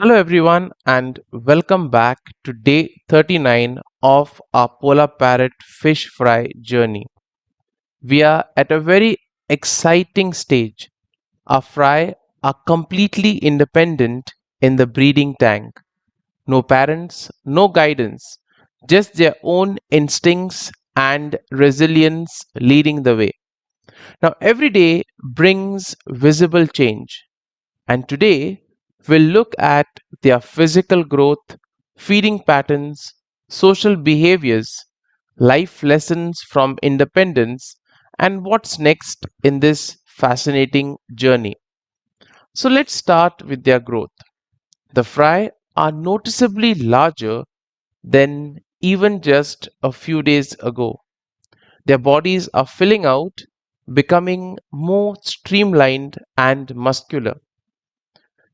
Hello, everyone, and welcome back to day 39 of our Polar Parrot fish fry journey. We are at a very exciting stage. Our fry are completely independent in the breeding tank. No parents, no guidance, just their own instincts and resilience leading the way. Now, every day brings visible change. And today, we'll look at their physical growth, feeding patterns, social behaviors, life lessons from independence, and what's next in this fascinating journey. So, let's start with their growth. The fry are noticeably larger than even just a few days ago. Their bodies are filling out, becoming more streamlined and muscular.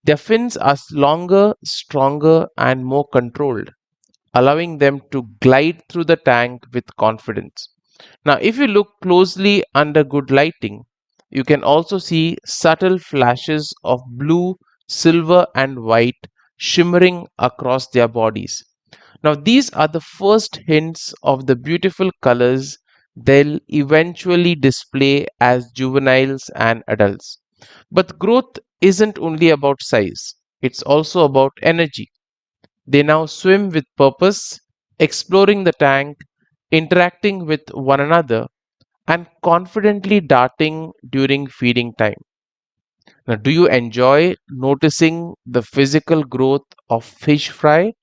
Their fins are longer, stronger, and more controlled, allowing them to glide through the tank with confidence. Now, if you look closely under good lighting, you can also see subtle flashes of blue, silver, and white shimmering across their bodies. Now, these are the first hints of the beautiful colors they'll eventually display as juveniles and adults. But growth isn't only about size, it's also about energy. They now swim with purpose, exploring the tank, interacting with one another, and confidently darting during feeding time. Now, do you enjoy noticing the physical growth of fish fry,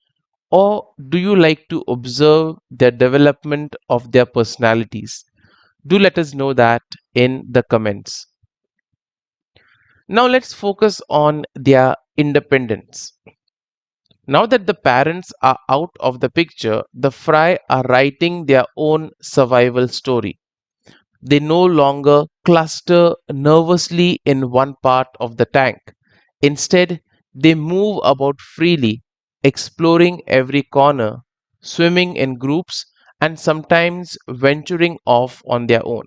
or do you like to observe the development of their personalities? Do let us know that in the comments. Now, let's focus on their independence. Now that the parents are out of the picture, the fry are writing their own survival story. They no longer cluster nervously in one part of the tank. Instead, they move about freely, exploring every corner, swimming in groups, and sometimes venturing off on their own.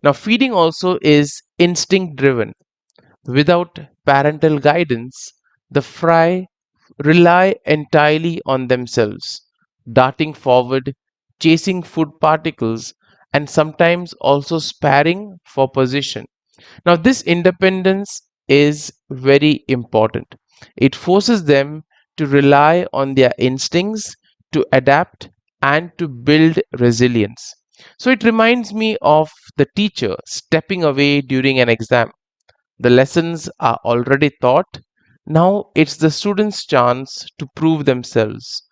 Now, feeding also is instinct driven. Without parental guidance, the fry rely entirely on themselves, darting forward, chasing food particles, and sometimes also sparring for position. Now, this independence is very important. It forces them to rely on their instincts, to adapt, and to build resilience. So, it reminds me of the teacher stepping away during an exam. The lessons are already taught. Now it's the students' chance to prove themselves.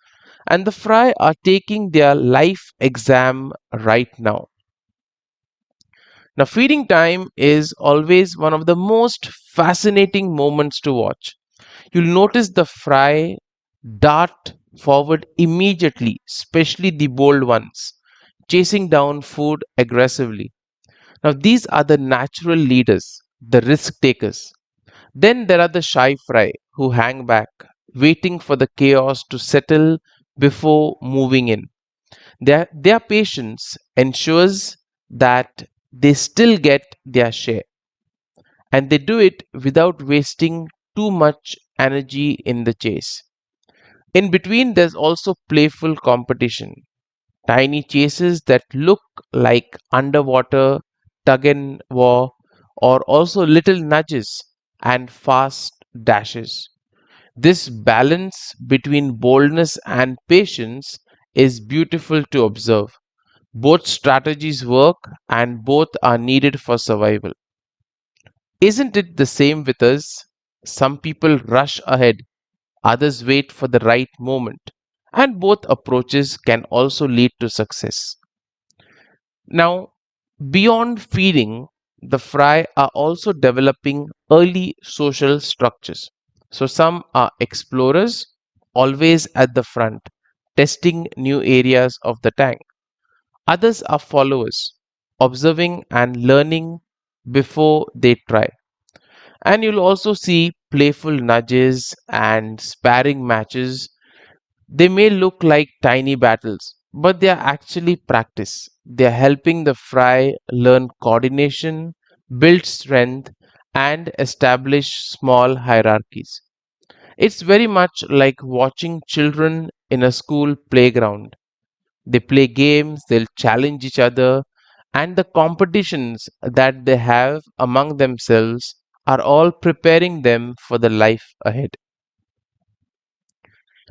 And the Fry are taking their life exam right now. Now, feeding time is always one of the most fascinating moments to watch. You'll notice the Fry dart forward immediately, especially the bold ones, chasing down food aggressively. Now, these are the natural leaders, the risk takers. Then there are the shy fry who hang back, waiting for the chaos to settle before moving in. Their patience ensures that they still get their share, and they do it without wasting too much energy in the chase. In between, there's also playful competition, tiny chases that look like underwater tug and war, or also little nudges and fast dashes. This balance between boldness and patience is beautiful to observe. Both strategies work and both are needed for survival. Isn't it the same with us? Some people rush ahead, others wait for the right moment, and both approaches can also lead to success. Now, beyond feeding, the fry are also developing early social structures. So, some are explorers, always at the front, testing new areas of the tank. Others are followers, observing and learning before they try. And you'll also see playful nudges and sparring matches. They may look like tiny battles, but they are actually practice. They are helping the fry learn coordination, build strength, and establish small hierarchies. It's very much like watching children in a school playground. They play games, they'll challenge each other, and the competitions that they have among themselves are all preparing them for the life ahead.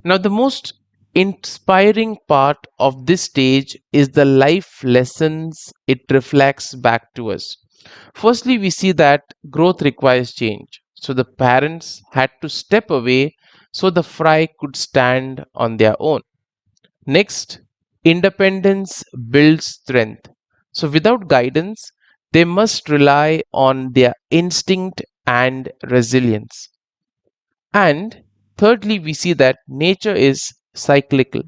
Now, the most inspiring part of this stage is the life lessons it reflects back to us. Firstly, we see that growth requires change. So the parents had to step away so the fry could stand on their own. Next, independence builds strength. So without guidance, they must rely on their instinct and resilience. And thirdly, we see that nature is cyclical.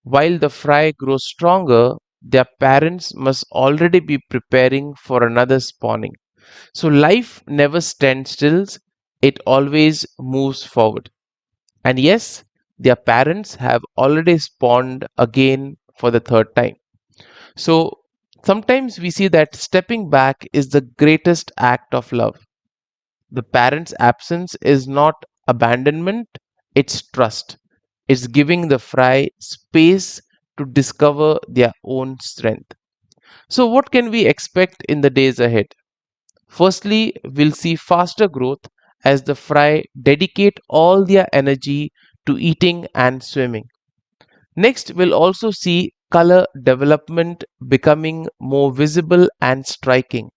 While the fry grows stronger, their parents must already be preparing for another spawning. So life never stands still, it always moves forward. And yes, their parents have already spawned again for the third time. So sometimes we see that stepping back is the greatest act of love. The parent's absence is not abandonment, it's trust. It's giving the fry space to discover their own strength. So, what can we expect in the days ahead? Firstly, we'll see faster growth as the fry dedicate all their energy to eating and swimming. Next, we'll also see color development becoming more visible and striking.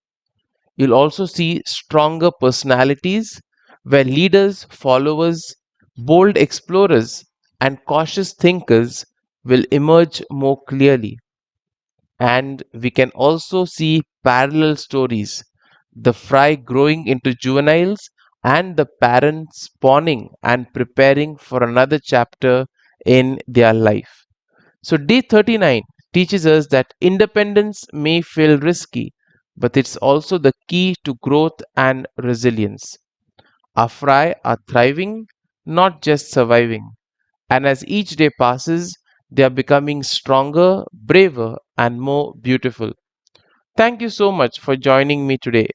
You'll also see stronger personalities where leaders, followers, bold explorers, and cautious thinkers will emerge more clearly. And we can also see parallel stories, the fry growing into juveniles and the parents spawning and preparing for another chapter in their life. So, day 39 teaches us that independence may feel risky, but it's also the key to growth and resilience. Our fry are thriving, not just surviving. And as each day passes, they are becoming stronger, braver, and more beautiful. Thank you so much for joining me today.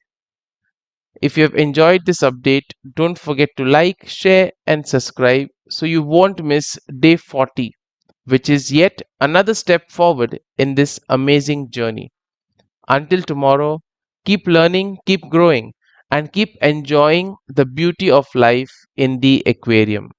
If you have enjoyed this update, don't forget to like, share, and subscribe so you won't miss day 40, which is yet another step forward in this amazing journey. Until tomorrow, keep learning, keep growing, and keep enjoying the beauty of life in the aquarium.